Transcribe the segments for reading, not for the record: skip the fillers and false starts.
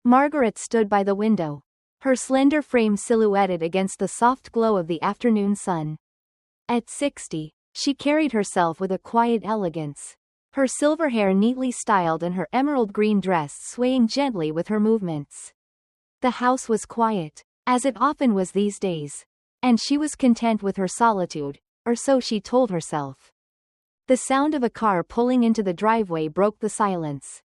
Margaret stood by the window, her slender frame silhouetted against the soft glow of the afternoon sun. At 60, she carried herself with a quiet elegance, her silver hair neatly styled and her emerald green dress swaying gently with her movements. The house was quiet, as it often was these days, and she was content with her solitude, or so she told herself. The sound of a car pulling into the driveway broke the silence.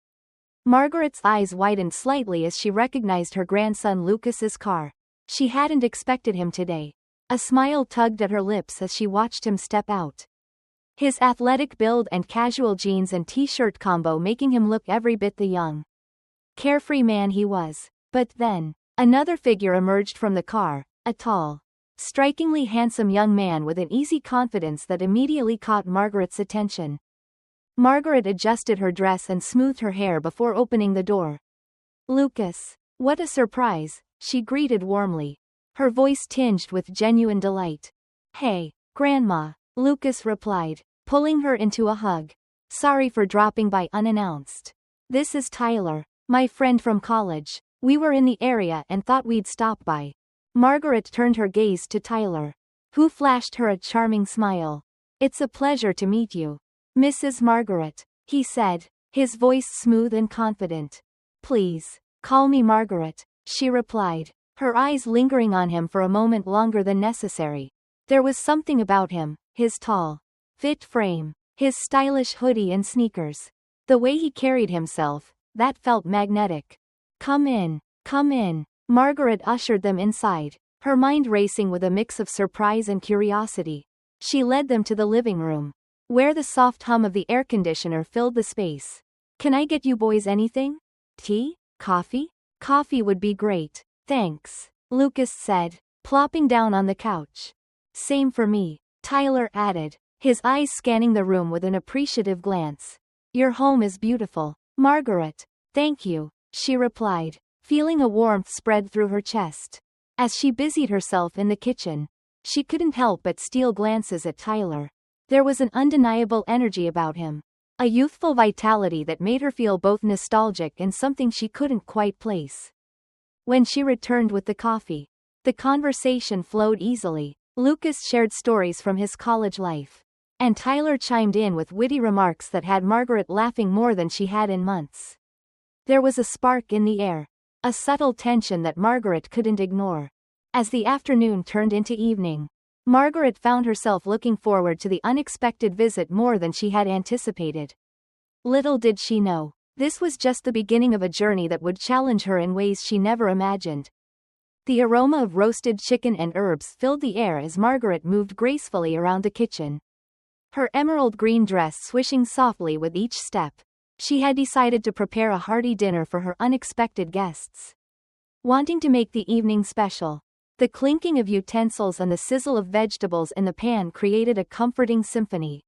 Margaret's eyes widened slightly as she recognized her grandson Lucas's car. She hadn't expected him today. A smile tugged at her lips as she watched him step out, his athletic build and casual jeans and t-shirt combo making him look every bit the young, carefree man he was. But then, another figure emerged from the car, a tall, strikingly handsome young man with an easy confidence that immediately caught Margaret's attention. Margaret adjusted her dress and smoothed her hair before opening the door. "Lucas, what a surprise," she greeted warmly, her voice tinged with genuine delight. "Hey, Grandma," Lucas replied, pulling her into a hug. "Sorry for dropping by unannounced. This is Tyler, my friend from college. We were in the area and thought we'd stop by." Margaret turned her gaze to Tyler, who flashed her a charming smile. "It's a pleasure to meet you, Mrs. Margaret," he said, his voice smooth and confident. "Please, call me Margaret," she replied, her eyes lingering on him for a moment longer than necessary. There was something about him, his tall, fit frame, his stylish hoodie and sneakers, the way he carried himself, that felt magnetic. Come in," Margaret ushered them inside, her mind racing with a mix of surprise and curiosity. She led them to the living room, where the soft hum of the air conditioner filled the space. "Can I get you boys anything? Tea? Coffee?" "Coffee would be great, thanks," Lucas said, plopping down on the couch. "Same for me," Tyler added, his eyes scanning the room with an appreciative glance. "Your home is beautiful, Margaret." "Thank you," she replied, feeling a warmth spread through her chest. As she busied herself in the kitchen, she couldn't help but steal glances at Tyler. There was an undeniable energy about him, a youthful vitality that made her feel both nostalgic and something she couldn't quite place. When she returned with the coffee, the conversation flowed easily. Lucas shared stories from his college life, and Tyler chimed in with witty remarks that had Margaret laughing more than she had in months. There was a spark in the air, a subtle tension that Margaret couldn't ignore. As the afternoon turned into evening, Margaret found herself looking forward to the unexpected visit more than she had anticipated. Little did she know, this was just the beginning of a journey that would challenge her in ways she never imagined. The aroma of roasted chicken and herbs filled the air as Margaret moved gracefully around the kitchen, her emerald green dress swishing softly with each step. She had decided to prepare a hearty dinner for her unexpected guests. Wanting to make the evening special, the clinking of utensils and the sizzle of vegetables in the pan created a comforting symphony,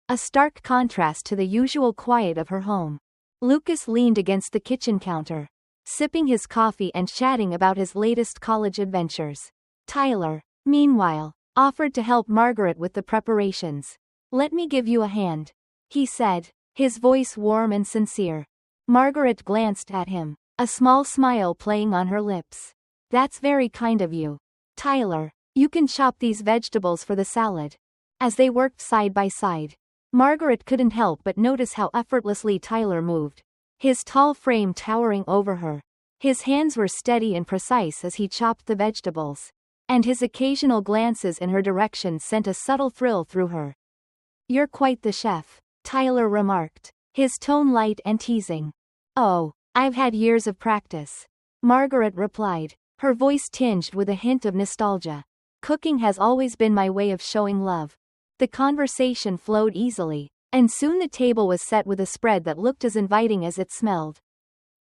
a stark contrast to the usual quiet of her home. Lucas leaned against the kitchen counter, sipping his coffee and chatting about his latest college adventures. Tyler, meanwhile, offered to help Margaret with the preparations. "Let me give you a hand," he said, his voice warm and sincere. Margaret glanced at him, a small smile playing on her lips. "That's very kind of you, Tyler. You can chop these vegetables for the salad." As they worked side by side, Margaret couldn't help but notice how effortlessly Tyler moved, his tall frame towering over her. His hands were steady and precise as he chopped the vegetables, and his occasional glances in her direction sent a subtle thrill through her. "You're quite the chef," Tyler remarked, his tone light and teasing. "Oh, I've had years of practice," Margaret replied, her voice tinged with a hint of nostalgia. "Cooking has always been my way of showing love." The conversation flowed easily, and soon the table was set with a spread that looked as inviting as it smelled.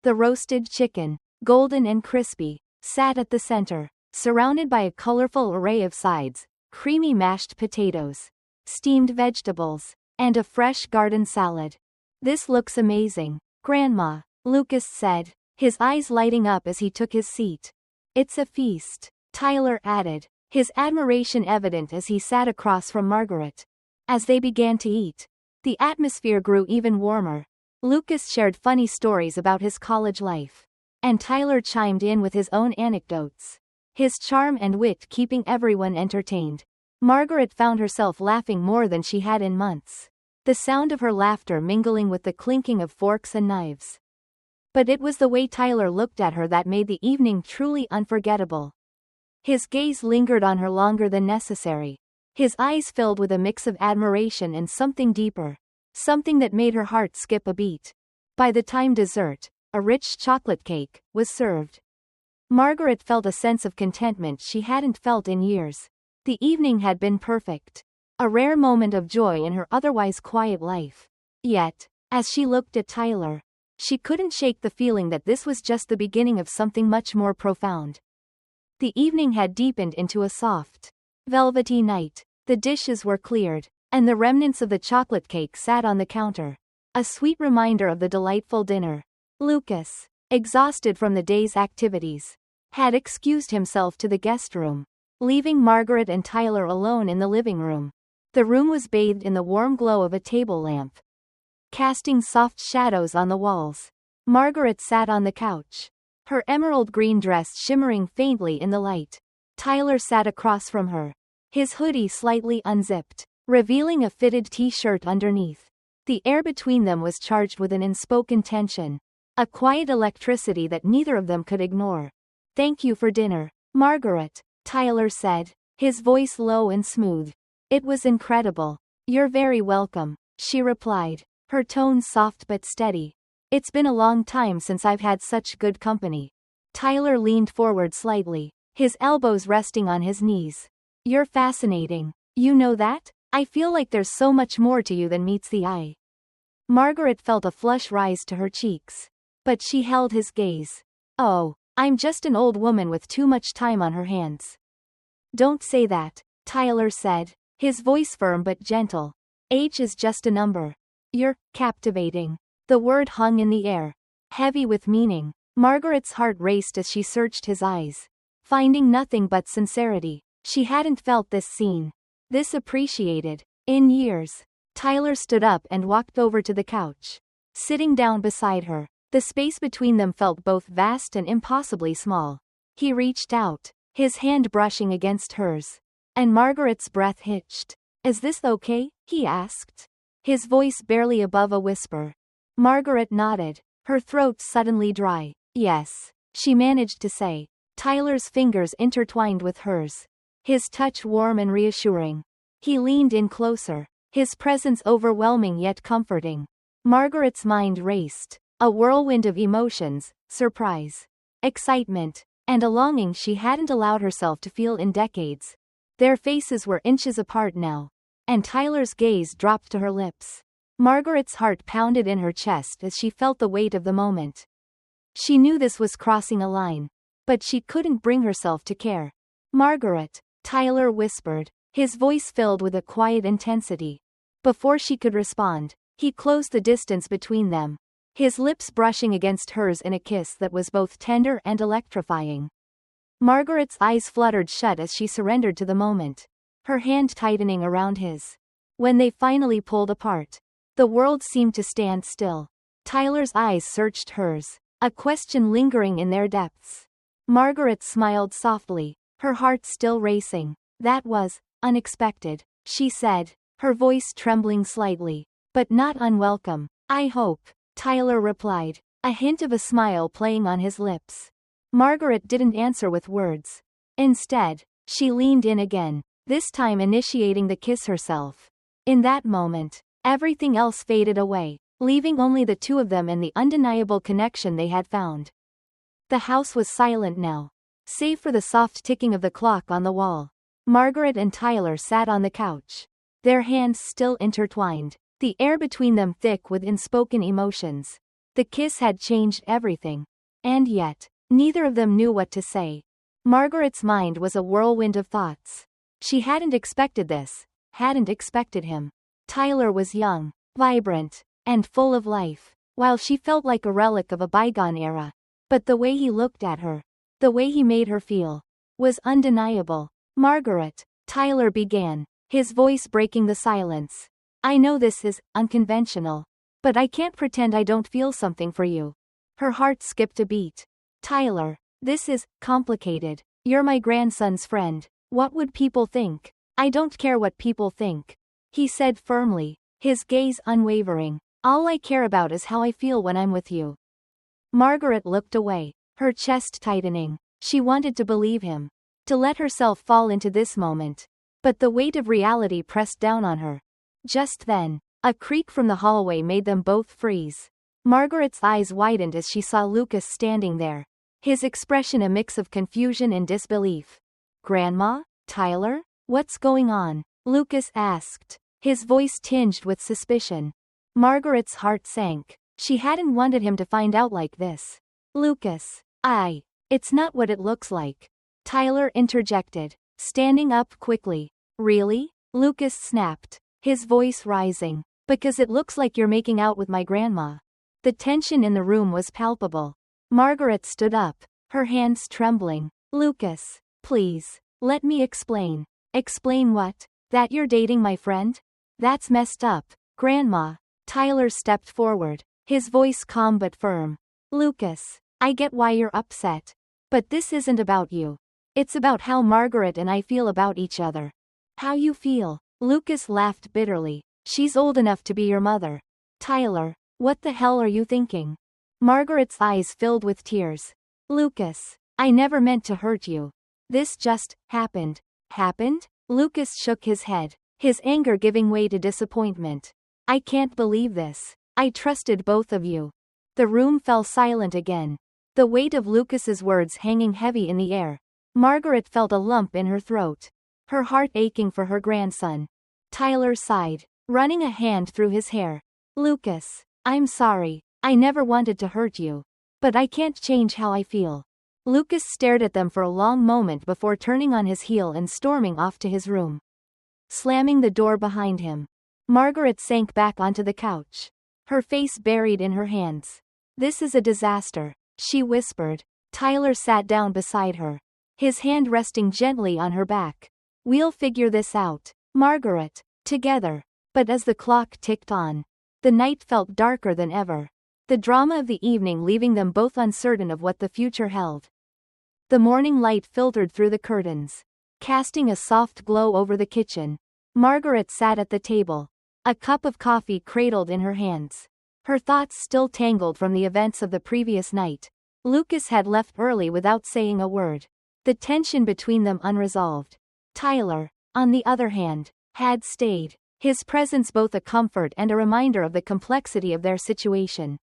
The roasted chicken, golden and crispy, sat at the center, surrounded by a colorful array of sides, creamy mashed potatoes, steamed vegetables, and a fresh garden salad. "This looks amazing, Grandma," Lucas said, his eyes lighting up as he took his seat. "It's a feast," Tyler added, his admiration evident as he sat across from Margaret. As they began to eat, the atmosphere grew even warmer. Lucas shared funny stories about his college life, And Tyler chimed in with his own anecdotes. His charm and wit keeping everyone entertained. Margaret found herself laughing more than she had in months. The sound of her laughter mingling with the clinking of forks and knives. But it was the way Tyler looked at her that made the evening truly unforgettable. His gaze lingered on her longer than necessary. His eyes filled with a mix of admiration and something deeper. Something that made her heart skip a beat. By the time dessert, a rich chocolate cake, was served, Margaret felt a sense of contentment she hadn't felt in years. The evening had been perfect. A rare moment of joy in her otherwise quiet life. Yet, as she looked at Tyler, she couldn't shake the feeling that this was just the beginning of something much more profound. The evening had deepened into a soft, velvety night. The dishes were cleared, and the remnants of the chocolate cake sat on the counter. A sweet reminder of the delightful dinner. Lucas, exhausted from the day's activities, had excused himself to the guest room, leaving Margaret and Tyler alone in the living room. The room was bathed in the warm glow of a table lamp, casting soft shadows on the walls. Margaret sat on the couch, her emerald green dress shimmering faintly in the light. Tyler sat across from her, his hoodie slightly unzipped, revealing a fitted t-shirt underneath. The air between them was charged with an unspoken tension, a quiet electricity that neither of them could ignore. "Thank you for dinner, Margaret," Tyler said, his voice low and smooth. "It was incredible." "You're very welcome," she replied, her tone soft but steady. "It's been a long time since I've had such good company." Tyler leaned forward slightly, his elbows resting on his knees. "You're fascinating. You know that? I feel like there's so much more to you than meets the eye." Margaret felt a flush rise to her cheeks, but she held his gaze. "Oh, I'm just an old woman with too much time on her hands." "Don't say that," Tyler said, his voice firm but gentle. "Age is just a number. You're captivating." The word hung in the air, heavy with meaning. Margaret's heart raced as she searched his eyes, finding nothing but sincerity. She hadn't felt this seen, this appreciated, in years. Tyler stood up and walked over to the couch, sitting down beside her. The space between them felt both vast and impossibly small. He reached out, his hand brushing against hers, and Margaret's breath hitched. "Is this okay?" he asked, his voice barely above a whisper. Margaret nodded, her throat suddenly dry. "Yes," she managed to say. Tyler's fingers intertwined with hers, his touch warm and reassuring. He leaned in closer, his presence overwhelming yet comforting. Margaret's mind raced, a whirlwind of emotions, surprise, excitement, and a longing she hadn't allowed herself to feel in decades. Their faces were inches apart now, and Tyler's gaze dropped to her lips. Margaret's heart pounded in her chest as she felt the weight of the moment. She knew this was crossing a line, but she couldn't bring herself to care. "Margaret," Tyler whispered, his voice filled with a quiet intensity. Before she could respond, he closed the distance between them, his lips brushing against hers in a kiss that was both tender and electrifying. Margaret's eyes fluttered shut as she surrendered to the moment, her hand tightening around his. When they finally pulled apart, the world seemed to stand still. Tyler's eyes searched hers, a question lingering in their depths. Margaret smiled softly, her heart still racing. "That was unexpected," she said, her voice trembling slightly, "but not unwelcome, I hope," Tyler replied, a hint of a smile playing on his lips. Margaret didn't answer with words. Instead, she leaned in again, this time initiating the kiss herself. In that moment, everything else faded away, leaving only the two of them and the undeniable connection they had found. The house was silent now, save for the soft ticking of the clock on the wall. Margaret and Tyler sat on the couch, their hands still intertwined, the air between them thick with unspoken emotions. The kiss had changed everything. And yet, neither of them knew what to say. Margaret's mind was a whirlwind of thoughts. She hadn't expected this, hadn't expected him. Tyler was young, vibrant, and full of life, while she felt like a relic of a bygone era. But the way he looked at her, the way he made her feel, was undeniable. "Margaret," Tyler began, his voice breaking the silence. "I know this is unconventional, but I can't pretend I don't feel something for you." Her heart skipped a beat. Tyler, this is complicated. You're my grandson's friend. What would people think? I don't care what people think, he said firmly, his gaze unwavering. All I care about is how I feel when I'm with you. Margaret looked away, her chest tightening. She wanted to believe him, to let herself fall into this moment. But the weight of reality pressed down on her. Just then, a creak from the hallway made them both freeze. Margaret's eyes widened as she saw Lucas standing there, his expression a mix of confusion and disbelief. Grandma? Tyler? What's going on? Lucas asked, his voice tinged with suspicion. Margaret's heart sank. She hadn't wanted him to find out like this. Lucas. It's not what it looks like. Tyler interjected, standing up quickly. Really? Lucas snapped, his voice rising. Because it looks like you're making out with my grandma. The tension in the room was palpable. Margaret stood up, her hands trembling. Lucas, please, let me explain. Explain what? That you're dating my friend? That's messed up, Grandma. Tyler stepped forward, his voice calm but firm. Lucas, I get why you're upset. But this isn't about you. It's about how Margaret and I feel about each other. How you feel. Lucas laughed bitterly. She's old enough to be your mother. Tyler, what the hell are you thinking? Margaret's eyes filled with tears. Lucas, I never meant to hurt you. This just happened. Happened? Lucas shook his head, his anger giving way to disappointment. I can't believe this. I trusted both of you. The room fell silent again, the weight of Lucas's words hanging heavy in the air. Margaret felt a lump in her throat, her heart aching for her grandson. Tyler sighed, running a hand through his hair. Lucas, I'm sorry. I never wanted to hurt you. But I can't change how I feel. Lucas stared at them for a long moment before turning on his heel and storming off to his room. Slamming the door behind him, Margaret sank back onto the couch, her face buried in her hands. This is a disaster, she whispered. Tyler sat down beside her, his hand resting gently on her back. We'll figure this out, Margaret, together. But as the clock ticked on, the night felt darker than ever. The drama of the evening leaving them both uncertain of what the future held. The morning light filtered through the curtains, casting a soft glow over the kitchen. Margaret sat at the table, a cup of coffee cradled in her hands, her thoughts still tangled from the events of the previous night. Lucas had left early without saying a word, the tension between them unresolved. Tyler, on the other hand, had stayed, his presence both a comfort and a reminder of the complexity of their situation.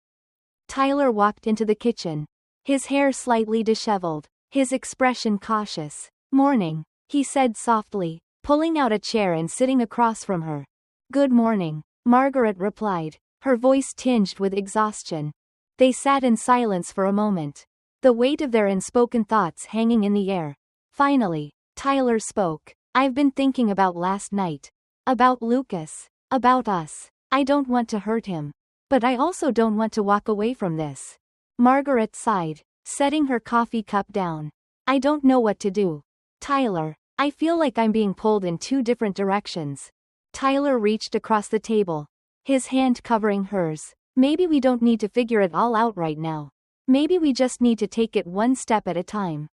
Tyler walked into the kitchen, his hair slightly disheveled, his expression cautious. Morning, he said softly, pulling out a chair and sitting across from her. Good morning, Margaret replied, her voice tinged with exhaustion. They sat in silence for a moment, the weight of their unspoken thoughts hanging in the air. Finally, Tyler spoke. I've been thinking about last night. About Lucas. About us. I don't want to hurt him. But I also don't want to walk away from this. Margaret sighed, setting her coffee cup down. I don't know what to do. Tyler, I feel like I'm being pulled in two different directions. Tyler reached across the table, his hand covering hers. Maybe we don't need to figure it all out right now. Maybe we just need to take it one step at a time.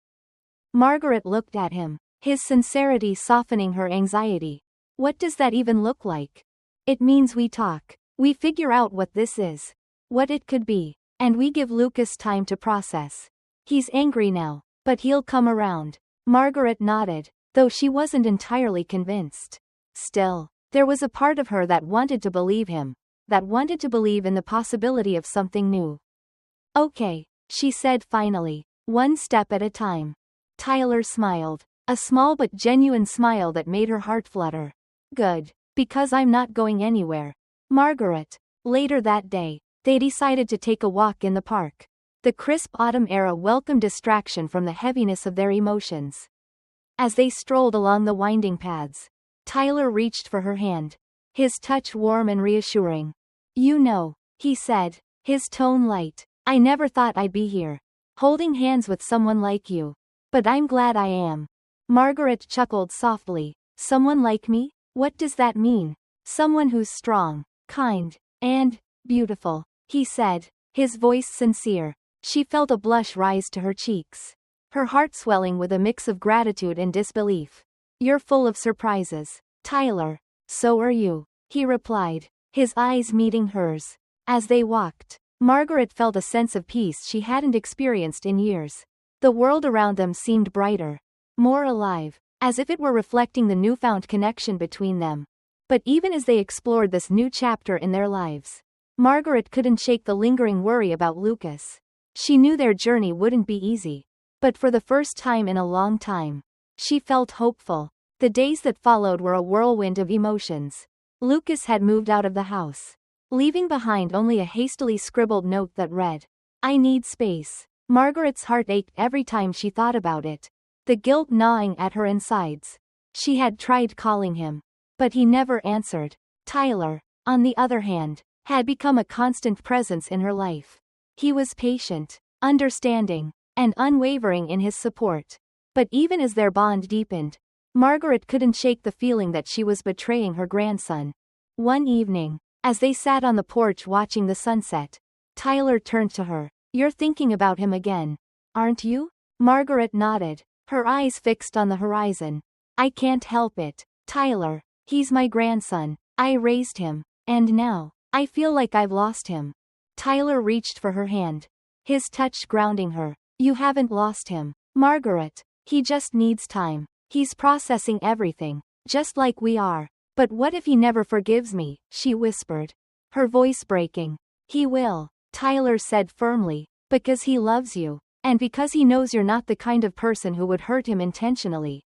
Margaret looked at him, his sincerity softening her anxiety. What does that even look like? It means we talk. We figure out what this is, what it could be, and we give Lucas time to process. He's angry now, but he'll come around. Margaret nodded, though she wasn't entirely convinced. Still, there was a part of her that wanted to believe him, that wanted to believe in the possibility of something new. Okay, she said finally, one step at a time. Tyler smiled, a small but genuine smile that made her heart flutter. Good, because I'm not going anywhere. Margaret. Later that day, they decided to take a walk in the park. The crisp autumn air a welcome distraction from the heaviness of their emotions. As they strolled along the winding paths, Tyler reached for her hand, his touch warm and reassuring. You know, he said, his tone light, I never thought I'd be here, holding hands with someone like you. But I'm glad I am. Margaret chuckled softly. Someone like me? What does that mean? Someone who's strong, kind, and beautiful, he said, his voice sincere. She felt a blush rise to her cheeks. Her heart swelling with a mix of gratitude and disbelief. You're full of surprises, Tyler. So are you, he replied, his eyes meeting hers. As they walked, Margaret felt a sense of peace she hadn't experienced in years. The world around them seemed brighter, more alive, as if it were reflecting the newfound connection between them. But even as they explored this new chapter in their lives, Margaret couldn't shake the lingering worry about Lucas. She knew their journey wouldn't be easy. But for the first time in a long time, she felt hopeful. The days that followed were a whirlwind of emotions. Lucas had moved out of the house, leaving behind only a hastily scribbled note that read, "I need space." Margaret's heart ached every time she thought about it, the guilt gnawing at her insides. She had tried calling him, but he never answered. Tyler, on the other hand, had become a constant presence in her life. He was patient, understanding, and unwavering in his support. But even as their bond deepened, Margaret couldn't shake the feeling that she was betraying her grandson. One evening, as they sat on the porch watching the sunset, Tyler turned to her. "You're thinking about him again, aren't you?" Margaret nodded, her eyes fixed on the horizon. "I can't help it, Tyler. He's my grandson. I raised him. And now, I feel like I've lost him." Tyler reached for her hand, his touch grounding her. "You haven't lost him, Margaret. He just needs time. He's processing everything, just like we are." "But what if he never forgives me?" she whispered, her voice breaking. "He will," Tyler said firmly, "because he loves you, and because he knows you're not the kind of person who would hurt him intentionally."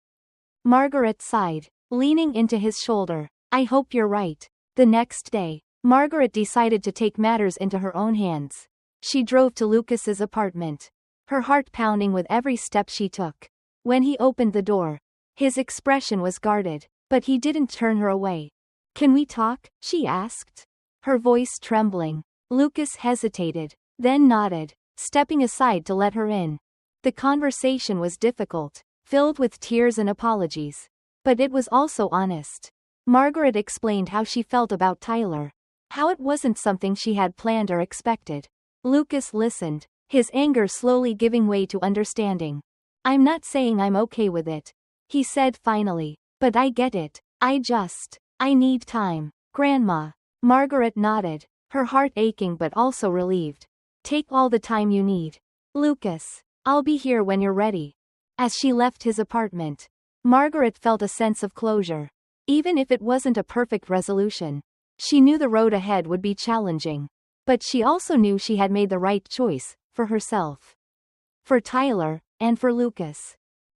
Margaret sighed, leaning into his shoulder. "I hope you're right." The next day, Margaret decided to take matters into her own hands. She drove to Lucas's apartment, her heart pounding with every step she took. When he opened the door, his expression was guarded, but he didn't turn her away. "Can we talk?" she asked, her voice trembling. Lucas hesitated, then nodded, stepping aside to let her in. The conversation was difficult, filled with tears and apologies. But it was also honest. Margaret explained how she felt about Tyler, how it wasn't something she had planned or expected. Lucas listened, his anger slowly giving way to understanding. "I'm not saying I'm okay with it," he said finally, "but I get it. I need time." "Grandma." Margaret nodded, her heart aching but also relieved. "Take all the time you need, Lucas. I'll be here when you're ready." As she left his apartment, Margaret felt a sense of closure. Even if it wasn't a perfect resolution, she knew the road ahead would be challenging. But she also knew she had made the right choice, for herself, for Tyler, and for Lucas.